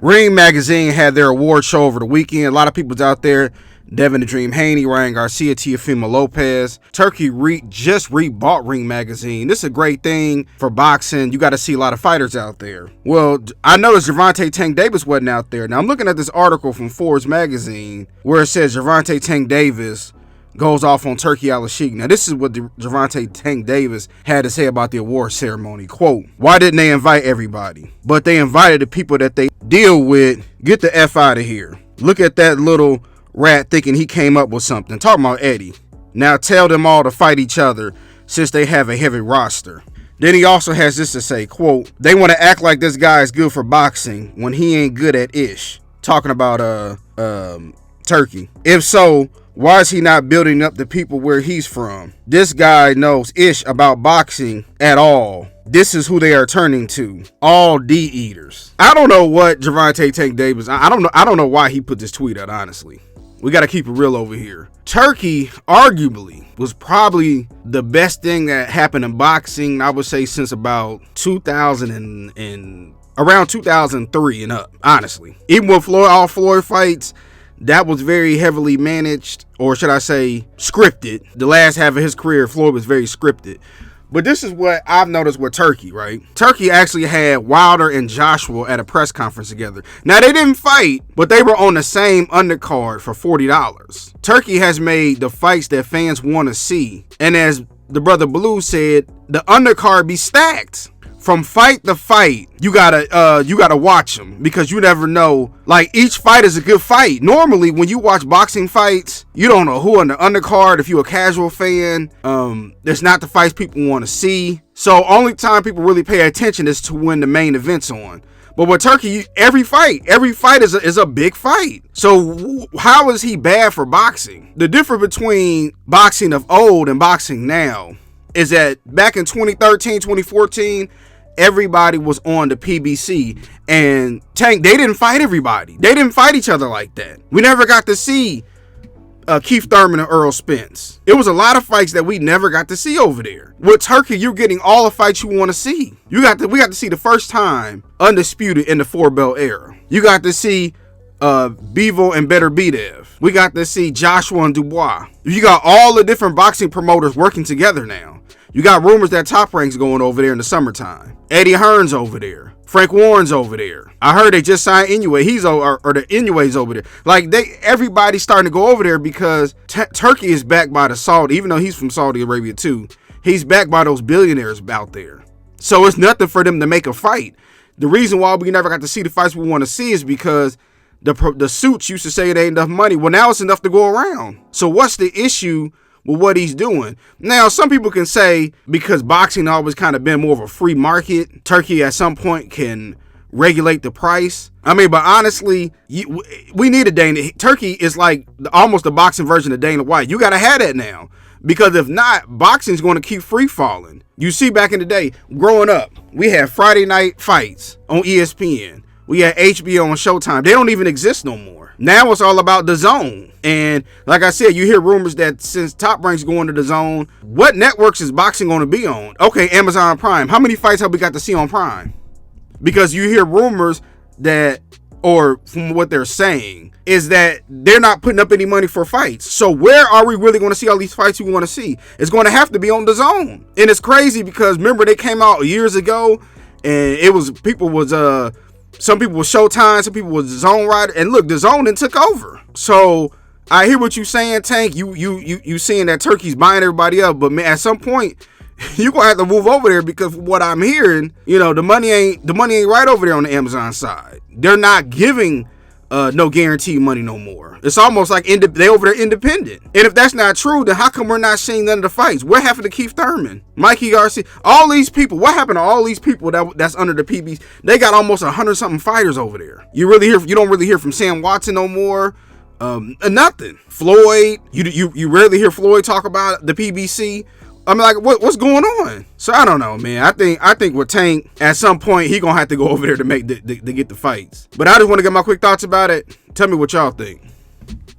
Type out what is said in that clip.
Ring Magazine had their award show over the weekend. A lot of people's out there. Devin the Dream Haney, Ryan Garcia, Teofimo Lopez. Turki just rebought Ring Magazine. This is a great thing for boxing. You got to see a lot of fighters out there. Well, I noticed Gervonta Tank Davis wasn't out there. Now, I'm looking at this article from Forbes Magazine where it says Gervonta Tank Davis goes off on Turki Al-Sheikh. Now, this is what Gervonta Tank Davis had to say about the award ceremony. Quote, why didn't they invite everybody? But they invited the people that they deal with. Get the F out of here. Look at that little rat thinking he came up with something. Talking about Eddie. Now tell them all to fight each other since they have a heavy roster. Then he also has this to say, quote, they want to act like this guy is good for boxing when he ain't good at ish. Talking about Turki. If so, why is he not building up the people where he's from? This guy knows ish about boxing at all. This is who they are turning to. All D-eaters. I don't know what Gervonta Tank Davis, I don't know why he put this tweet out, honestly. We got to keep it real over here. Turki, arguably, was probably the best thing that happened in boxing, I would say, since about 2000 and around 2003 and up, honestly. Even with all Floyd fights, that was very heavily managed, or should I say, scripted. The last half of his career, Floyd was very scripted. But this is what I've noticed with Turki, right? Turki actually had Wilder and Joshua at a press conference together. Now, they didn't fight, but they were on the same undercard for $40. Turki has made the fights that fans want to see. And as the brother Blue said, the undercard be stacked. From fight to fight, you gotta watch them because you never know. Like, each fight is a good fight. Normally, when you watch boxing fights, you don't know who on the undercard. If you're a casual fan, it's not the fights people want to see. So only time people really pay attention is to when the main event's on. But with Turki, every fight is a big fight. So how is he bad for boxing? The difference between boxing of old and boxing now is that back in 2013, 2014, everybody was on the PBC, and Tank, they didn't fight everybody. They didn't fight each other like that. We never got to see Keith Thurman and Earl Spence. It was a lot of fights that we never got to see over there. With Turki, you're getting all the fights you want to see. We got to see the first time Undisputed in the 4-belt era. You got to see Bivol and Better Bidev. We got to see Joshua and Dubois. You got all the different boxing promoters working together now. You got rumors that Top Rank's going over there in the summertime. Eddie Hearn's over there. Frank Warren's over there. I heard they just signed Inoue. Or the Inoue's over there. Like, everybody's starting to go over there because Turki is backed by the Saudi, even though he's from Saudi Arabia too. He's backed by those billionaires out there. So it's nothing for them to make a fight. The reason why we never got to see the fights we want to see is because the suits used to say it ain't enough money. Well, now it's enough to go around. So what's the issue with what he's doing? Now, some people can say because boxing always kind of been more of a free market, Turki at some point can regulate the price. I mean, but honestly, we need a Dana. Turki is like almost the boxing version of Dana White. You got to have that now, because if not, boxing is going to keep free falling. You see, back in the day, growing up, we had Friday night fights on ESPN. We had HBO and Showtime. They don't even exist no more. Now it's all about the Zone. And like I said, you hear rumors that since Top Rank's going to the Zone, what networks is boxing going to be on? Okay, Amazon Prime. How many fights have we got to see on Prime? Because you hear rumors that, or from what they're saying, is that they're not putting up any money for fights. So where are we really going to see all these fights we want to see? It's going to have to be on the Zone. And it's crazy because remember, they came out years ago and it was, some people was Showtime, some people was Zone Rider, and look, the Zone then took over. So I hear what you saying, Tank. You seeing that Turki's buying everybody up, but man, at some point you gonna have to move over there because what I'm hearing, the money ain't right over there on the Amazon side. They're not giving no guaranteed money no more. It's almost like they over there independent. And if that's not true, then how come we're not seeing none of the fights? What happened to Keith Thurman, Mikey Garcia, all these people? What happened to all these people that's under the PBs? They got almost 100-something fighters over there. You don't really hear from Sam Watson no more. Nothing. Floyd, you rarely hear Floyd talk about the PBC. I mean, like, what's going on? So I don't know, man. I think with Tank, at some point he gonna have to go over there to make to get the fights. But I just want to get my quick thoughts about it. Tell me what y'all think.